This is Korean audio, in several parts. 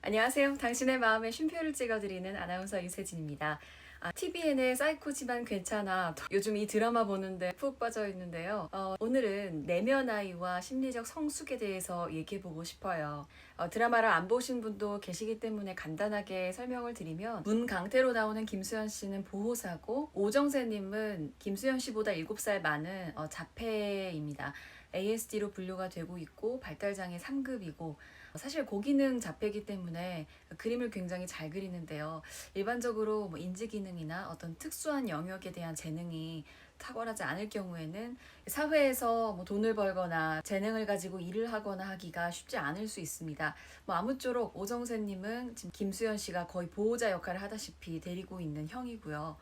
안녕하세요. 당신의 마음에 쉼표를 찍어드리는 아나운서 유세진입니다. TVN의 사이코지만 괜찮아. 요즘 이 드라마 보는데 푹 빠져 있는데요. 오늘은 내면 아이와 심리적 성숙에 대해서 얘기해보고 싶어요. 드라마를 안 보신 분도 계시기 때문에 간단하게 설명을 드리면, 문강태로 나오는 김수현 씨는 보호사고, 오정세님은 김수현 씨보다 7살 많은 자폐입니다. ASD로 분류가 되고 있고 발달장애 3급이고, 사실 고기능 자폐이기 때문에 그림을 굉장히 잘 그리는데요. 일반적으로 인지 기능이나 어떤 특수한 영역에 대한 재능이 탁월하지 않을 경우에는 사회에서 돈을 벌거나 재능을 가지고 일을 하거나 하기가 쉽지 않을 수 있습니다. 아무쪼록 오정세님은 지금 김수현 씨가 거의 보호자 역할을 하다시피 데리고 있는 형이고요.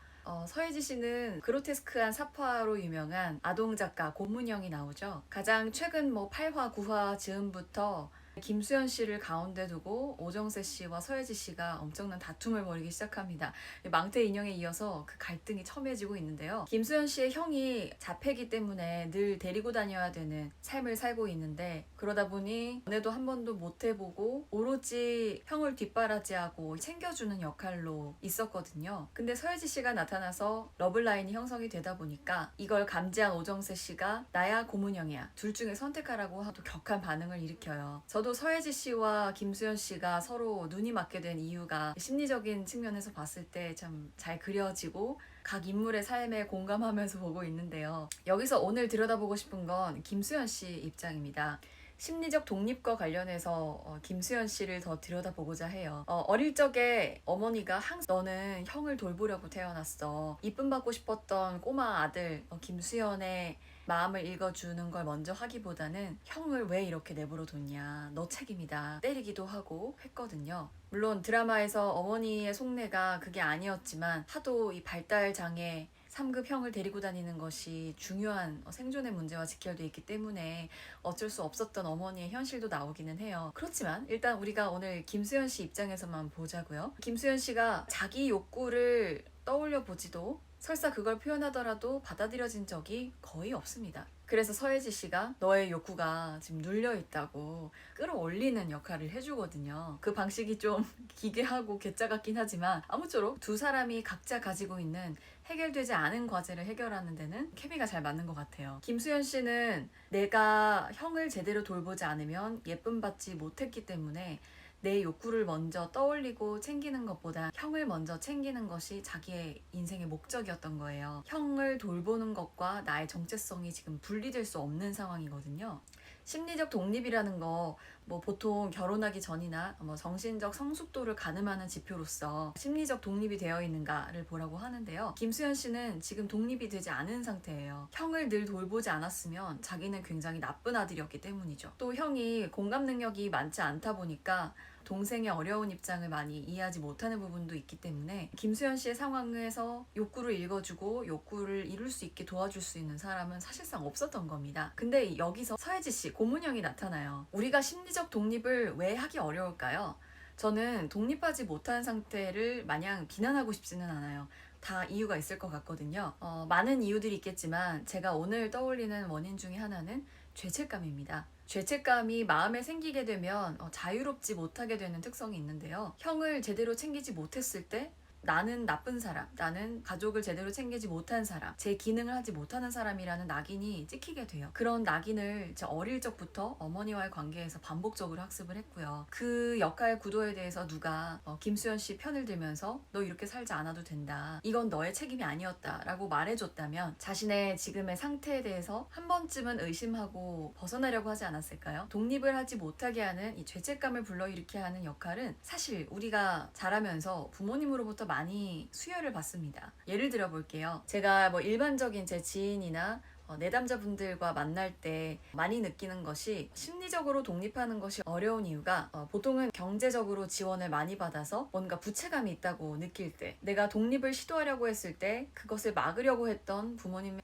서예지 씨는 그로테스크한 사파로 유명한 아동 작가 고문영이 나오죠. 가장 최근 8화, 9화 즈음부터 김수현 씨를 가운데 두고 오정세 씨와 서예지 씨가 엄청난 다툼을 벌이기 시작합니다. 망태 인형에 이어서 그 갈등이 첨예해지고 있는데요. 김수현 씨의 형이 자폐이기 때문에 늘 데리고 다녀야 되는 삶을 살고 있는데, 그러다 보니 연애도 한 번도 못 해보고 오로지 형을 뒷바라지하고 챙겨주는 역할로 있었거든요. 근데 서예지 씨가 나타나서 러블라인이 형성이 되다 보니까 이걸 감지한 오정세 씨가 나야 고문영이야, 둘 중에 선택하라고 하도 격한 반응을 일으켜요. 저도 서예지 씨와 김수현 씨가 서로 눈이 맞게 된 이유가 심리적인 측면에서 봤을 때 참 잘 그려지고 각 인물의 삶에 공감하면서 보고 있는데요. 여기서 오늘 들여다보고 싶은 건 김수현 씨 입장입니다. 심리적 독립과 관련해서 김수현 씨를 더 들여다보고자 해요. 어릴 적에 어머니가 항상 너는 형을 돌보려고 태어났어, 이쁨 받고 싶었던 꼬마 아들 김수현의 마음을 읽어주는 걸 먼저 하기보다는 형을 왜 이렇게 내버려 뒀냐, 너 책임이다, 때리기도 하고 했거든요. 물론 드라마에서 어머니의 속내가 그게 아니었지만 하도 이 발달 장애 3급 형을 데리고 다니는 것이 중요한 생존의 문제와 직결되어 있기 때문에 어쩔 수 없었던 어머니의 현실도 나오기는 해요. 그렇지만 일단 우리가 오늘 김수현 씨 입장에서만 보자고요. 김수현 씨가 자기 욕구를 떠올려 보지도, 설사 그걸 표현하더라도 받아들여진 적이 거의 없습니다. 그래서 서예지 씨가 너의 욕구가 지금 눌려있다고 끌어올리는 역할을 해주거든요. 그 방식이 좀 기괴하고 괴짜 같긴 하지만 아무쪼록 두 사람이 각자 가지고 있는 해결되지 않은 과제를 해결하는 데는 케미가 잘 맞는 것 같아요. 김수현 씨는 내가 형을 제대로 돌보지 않으면 예쁨 받지 못했기 때문에 내 욕구를 먼저 떠올리고 챙기는 것보다 형을 먼저 챙기는 것이 자기의 인생의 목적이었던 거예요. 형을 돌보는 것과 나의 정체성이 지금 분리될 수 없는 상황이거든요. 심리적 독립이라는 거 보통 결혼하기 전이나 정신적 성숙도를 가늠하는 지표로서 심리적 독립이 되어 있는가를 보라고 하는데요. 김수현 씨는 지금 독립이 되지 않은 상태예요. 형을 늘 돌보지 않았으면 자기는 굉장히 나쁜 아들이었기 때문이죠. 또 형이 공감 능력이 많지 않다 보니까 동생의 어려운 입장을 많이 이해하지 못하는 부분도 있기 때문에 김수현 씨의 상황에서 욕구를 읽어주고 욕구를 이룰 수 있게 도와줄 수 있는 사람은 사실상 없었던 겁니다. 근데 여기서 서예지 씨, 고문영이 나타나요. 우리가 심리적 독립을 왜 하기 어려울까요? 저는 독립하지 못한 상태를 마냥 비난하고 싶지는 않아요. 다 이유가 있을 것 같거든요. 많은 이유들이 있겠지만 제가 오늘 떠올리는 원인 중에 하나는 죄책감입니다. 죄책감이 마음에 생기게 되면 자유롭지 못하게 되는 특성이 있는데요. 형을 제대로 챙기지 못했을 때 나는 나쁜 사람, 나는 가족을 제대로 챙기지 못한 사람, 제 기능을 하지 못하는 사람이라는 낙인이 찍히게 돼요. 그런 낙인을 제 어릴 적부터 어머니와의 관계에서 반복적으로 학습을 했고요. 그 역할 구도에 대해서 누가 김수현 씨 편을 들면서 너 이렇게 살지 않아도 된다, 이건 너의 책임이 아니었다 라고 말해줬다면 자신의 지금의 상태에 대해서 한 번쯤은 의심하고 벗어나려고 하지 않았을까요? 독립을 하지 못하게 하는 이 죄책감을 불러일으키게 하는 역할은 사실 우리가 자라면서 부모님으로부터 많이 수혈을 받습니다. 예를 들어 볼게요. 제가 일반적인 제 지인이나 내담자분들과 만날 때 많이 느끼는 것이, 심리적으로 독립하는 것이 어려운 이유가 보통은 경제적으로 지원을 많이 받아서 뭔가 부채감이 있다고 느낄 때, 내가 독립을 시도하려고 했을 때 그것을 막으려고 했던 부모님의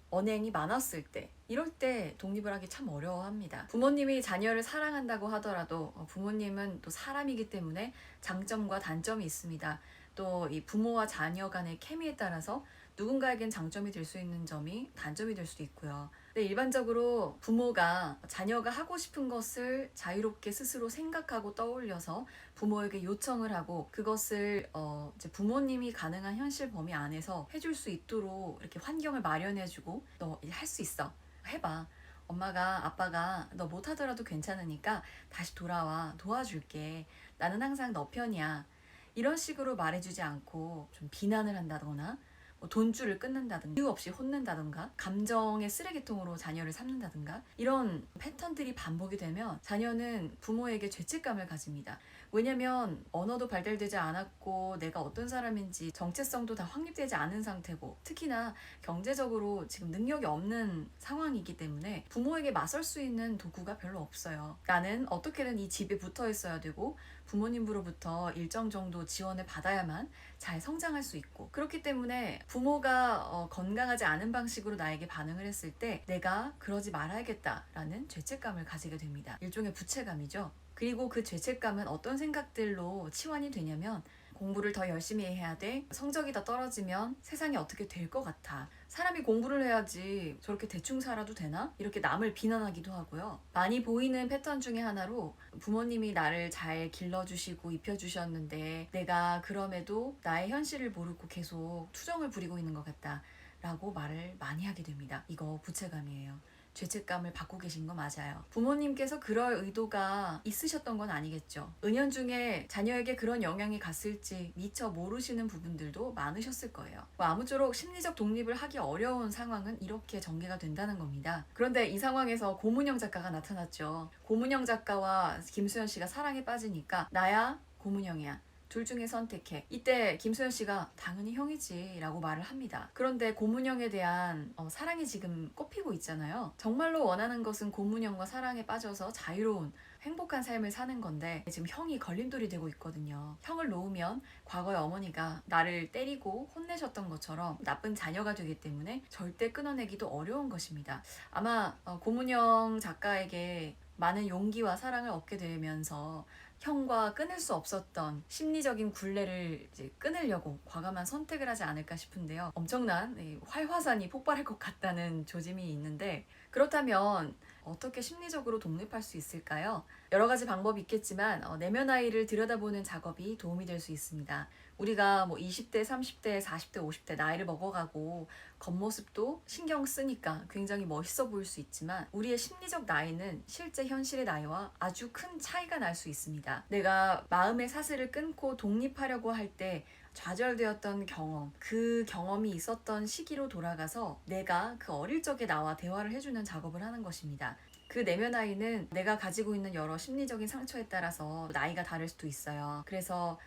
언행이 많았을 때, 이럴 때 독립을 하기 참 어려워합니다. 부모님이 자녀를 사랑한다고 하더라도 부모님은 또 사람이기 때문에 장점과 단점이 있습니다. 또 이 부모와 자녀 간의 케미에 따라서 누군가에겐 장점이 될 수 있는 점이 단점이 될 수도 있고요. 근데 일반적으로 부모가 자녀가 하고 싶은 것을 자유롭게 스스로 생각하고 떠올려서 부모에게 요청을 하고 그것을 이제 부모님이 가능한 현실 범위 안에서 해줄 수 있도록 이렇게 환경을 마련해주고 너 할 수 있어. 해봐. 엄마가 아빠가 너 못하더라도 괜찮으니까 다시 돌아와 도와줄게. 나는 항상 너 편이야. 이런 식으로 말해주지 않고 좀 비난을 한다거나 뭐 돈줄을 끊는다든가 이유 없이 혼낸다든가 감정의 쓰레기통으로 자녀를 삼는다든가 이런 패턴들이 반복이 되면 자녀는 부모에게 죄책감을 가집니다. 왜냐면 언어도 발달되지 않았고 내가 어떤 사람인지 정체성도 다 확립되지 않은 상태고 특히나 경제적으로 지금 능력이 없는 상황이기 때문에 부모에게 맞설 수 있는 도구가 별로 없어요. 나는 어떻게든 이 집에 붙어 있어야 되고 부모님으로부터 일정 정도 지원을 받아야만 잘 성장할 수 있고 그렇기 때문에 부모가 건강하지 않은 방식으로 나에게 반응을 했을 때 내가 그러지 말아야겠다라는 죄책감을 가지게 됩니다. 일종의 부채감이죠. 그리고 그 죄책감은 어떤 생각들로 치환이 되냐면 공부를 더 열심히 해야 돼. 성적이 더 떨어지면 세상이 어떻게 될 것 같아. 사람이 공부를 해야지 저렇게 대충 살아도 되나? 이렇게 남을 비난하기도 하고요. 많이 보이는 패턴 중에 하나로 부모님이 나를 잘 길러주시고 입혀주셨는데 내가 그럼에도 나의 현실을 모르고 계속 투정을 부리고 있는 것 같다. 라고 말을 많이 하게 됩니다. 이거 부채감이에요. 죄책감을 받고 계신 거 맞아요. 부모님께서 그럴 의도가 있으셨던 건 아니겠죠. 은연중에 자녀에게 그런 영향이 갔을지 미처 모르시는 부분들도 많으셨을 거예요. 아무쪼록 심리적 독립을 하기 어려운 상황은 이렇게 전개가 된다는 겁니다. 그런데 이 상황에서 고문영 작가가 나타났죠. 고문영 작가와 김수현 씨가 사랑에 빠지니까 나야 고문영이야. 둘 중에 선택해. 이때 김소연 씨가 당연히 형이지 라고 말을 합니다. 그런데 고문영에 대한 사랑이 지금 꽃피고 있잖아요. 정말로 원하는 것은 고문영과 사랑에 빠져서 자유로운 행복한 삶을 사는 건데 지금 형이 걸림돌이 되고 있거든요. 형을 놓으면 과거에 어머니가 나를 때리고 혼내셨던 것처럼 나쁜 자녀가 되기 때문에 절대 끊어내기도 어려운 것입니다. 아마 고문영 작가에게 많은 용기와 사랑을 얻게 되면서 형과 끊을 수 없었던 심리적인 굴레를 이제 끊으려고 과감한 선택을 하지 않을까 싶은데요. 엄청난 활화산이 폭발할 것 같다는 조짐이 있는데 그렇다면 어떻게 심리적으로 독립할 수 있을까요? 여러 가지 방법이 있겠지만 내면 아이를 들여다보는 작업이 도움이 될 수 있습니다. 우리가 뭐 20대, 30대, 40대, 50대 나이를 먹어가고 겉모습도 신경 쓰니까 굉장히 멋있어 보일 수 있지만 우리의 심리적 나이는 실제 현실의 나이와 아주 큰 차이가 날 수 있습니다. 내가 마음의 사슬을 끊고 독립하려고 할 때 좌절되었던 경험, 그 경험이 있었던 시기로 돌아가서 내가 그 어릴 적의 나와 대화를 해주는 작업을 하는 것입니다. 그 내면 아이는 내가 가지고 있는 여러 심리적인 상처에 따라서 나이가 다를 수도 있어요. 그래서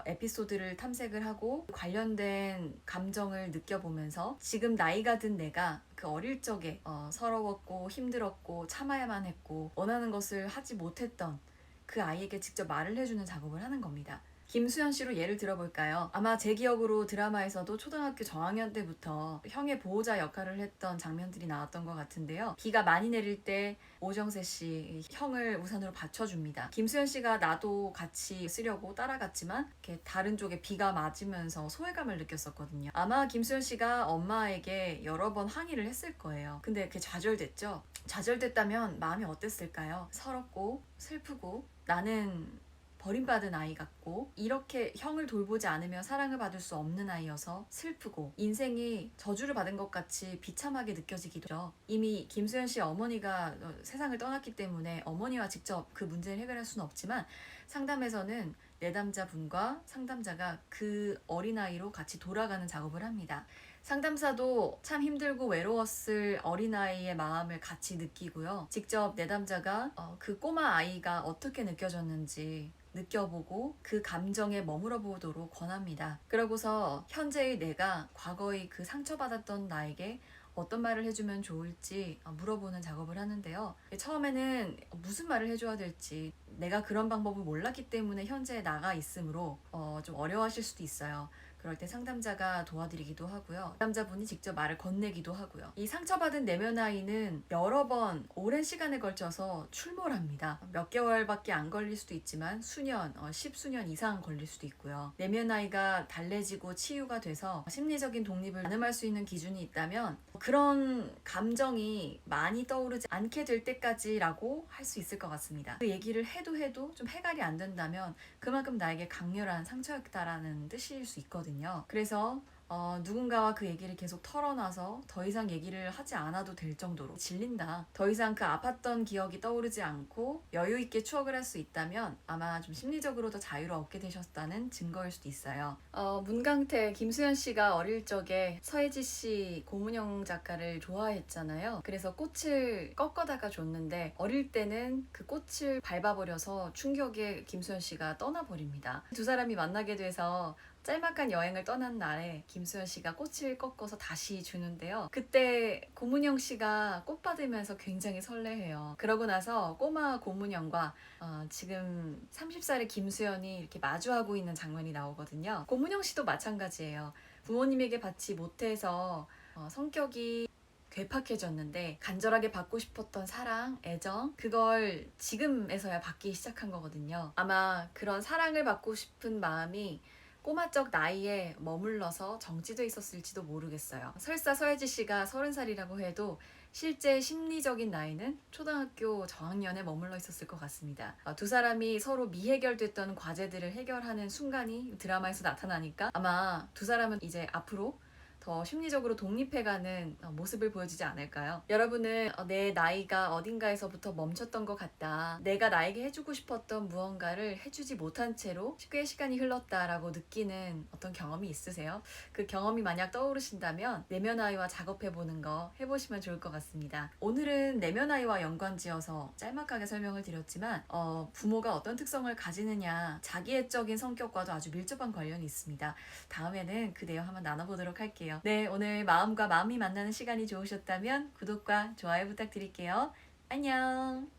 에피소드를 탐색을 하고 관련된 감정을 느껴보면서 지금 나이가 든 내가 그 어릴 적에 서러웠고 힘들었고 참아야만 했고 원하는 것을 하지 못했던 그 아이에게 직접 말을 해주는 작업을 하는 겁니다. 김수현 씨로 예를 들어볼까요? 아마 제 기억으로 드라마에서도 초등학교 저학년 때부터 형의 보호자 역할을 했던 장면들이 나왔던 것 같은데요. 비가 많이 내릴 때 오정세 씨 형을 우산으로 받쳐줍니다. 김수현 씨가 나도 같이 쓰려고 따라갔지만 이렇게 다른 쪽에 비가 맞으면서 소외감을 느꼈었거든요. 아마 김수현 씨가 엄마에게 여러 번 항의를 했을 거예요. 근데 그게 좌절됐죠? 좌절됐다면 마음이 어땠을까요? 서럽고 슬프고 나는 버림받은 아이 같고 이렇게 형을 돌보지 않으면 사랑을 받을 수 없는 아이여서 슬프고 인생이 저주를 받은 것 같이 비참하게 느껴지기도 하죠. 이미 김수현 씨의 어머니가 세상을 떠났기 때문에 어머니와 직접 그 문제를 해결할 수는 없지만 상담에서는 내담자분과 상담자가 그 어린아이로 같이 돌아가는 작업을 합니다. 상담사도 참 힘들고 외로웠을 어린아이의 마음을 같이 느끼고요. 직접 내담자가 그 꼬마 아이가 어떻게 느껴졌는지 느껴보고 그 감정에 머물러 보도록 권합니다. 그러고서 현재의 내가 과거의 그 상처받았던 나에게 어떤 말을 해주면 좋을지 물어보는 작업을 하는데요. 처음에는 무슨 말을 해줘야 될지 내가 그런 방법을 몰랐기 때문에 현재에 나가 있으므로 좀 어려워하실 수도 있어요. 그럴 때 상담자가 도와드리기도 하고요. 상담자분이 직접 말을 건네기도 하고요. 이 상처받은 내면 아이는 여러 번 오랜 시간에 걸쳐서 출몰합니다. 몇 개월밖에 안 걸릴 수도 있지만 수년, 10수년 이상 걸릴 수도 있고요. 내면 아이가 달래지고 치유가 돼서 심리적인 독립을 가늠할 수 있는 기준이 있다면 그런 감정이 많이 떠오르지 않게 될 때까지라고 할 수 있을 것 같습니다. 그 얘기를 해도 좀 해결이 안 된다면 그만큼 나에게 강렬한 상처였다라는 뜻일 수 있거든요. 그래서 누군가와 그 얘기를 계속 털어놔서 더 이상 얘기를 하지 않아도 될 정도로 질린다. 더 이상 그 아팠던 기억이 떠오르지 않고 여유 있게 추억을 할 수 있다면 아마 좀 심리적으로 더 자유를 얻게 되셨다는 증거일 수도 있어요. 문강태, 김수현 씨가 어릴 적에 서혜지 씨, 고문영 작가를 좋아했잖아요. 그래서 꽃을 꺾어다가 줬는데 어릴 때는 그 꽃을 밟아버려서 충격에 김수현 씨가 떠나버립니다. 두 사람이 만나게 돼서 짤막한 여행을 떠난 날에 김수현 씨가 꽃을 꺾어서 다시 주는데요. 그때 고문영 씨가 꽃 받으면서 굉장히 설레해요. 그러고 나서 꼬마 고문영과 지금 30살의 김수현이 이렇게 마주하고 있는 장면이 나오거든요. 고문영 씨도 마찬가지예요. 부모님에게 받지 못해서 성격이 괴팍해졌는데 간절하게 받고 싶었던 사랑, 애정 그걸 지금에서야 받기 시작한 거거든요. 아마 그런 사랑을 받고 싶은 마음이 꼬마적 나이에 머물러서 정지돼 있었을지도 모르겠어요. 설사 서혜지 씨가 30살이라고 해도 실제 심리적인 나이는 초등학교 저학년에 머물러 있었을 것 같습니다. 두 사람이 서로 미해결됐던 과제들을 해결하는 순간이 드라마에서 나타나니까 아마 두 사람은 이제 앞으로 더 심리적으로 독립해가는 모습을 보여주지 않을까요? 여러분은 내 나이가 어딘가에서부터 멈췄던 것 같다. 내가 나에게 해주고 싶었던 무언가를 해주지 못한 채로 꽤 시간이 흘렀다라고 느끼는 어떤 경험이 있으세요? 그 경험이 만약 떠오르신다면 내면 아이와 작업해보는 거 해보시면 좋을 것 같습니다. 오늘은 내면 아이와 연관지어서 짤막하게 설명을 드렸지만 부모가 어떤 특성을 가지느냐 자기애적인 성격과도 아주 밀접한 관련이 있습니다. 다음에는 그 내용 한번 나눠보도록 할게요. 네, 오늘 마음과 마음이 만나는 시간이 좋으셨다면 구독과 좋아요 부탁드릴게요. 안녕!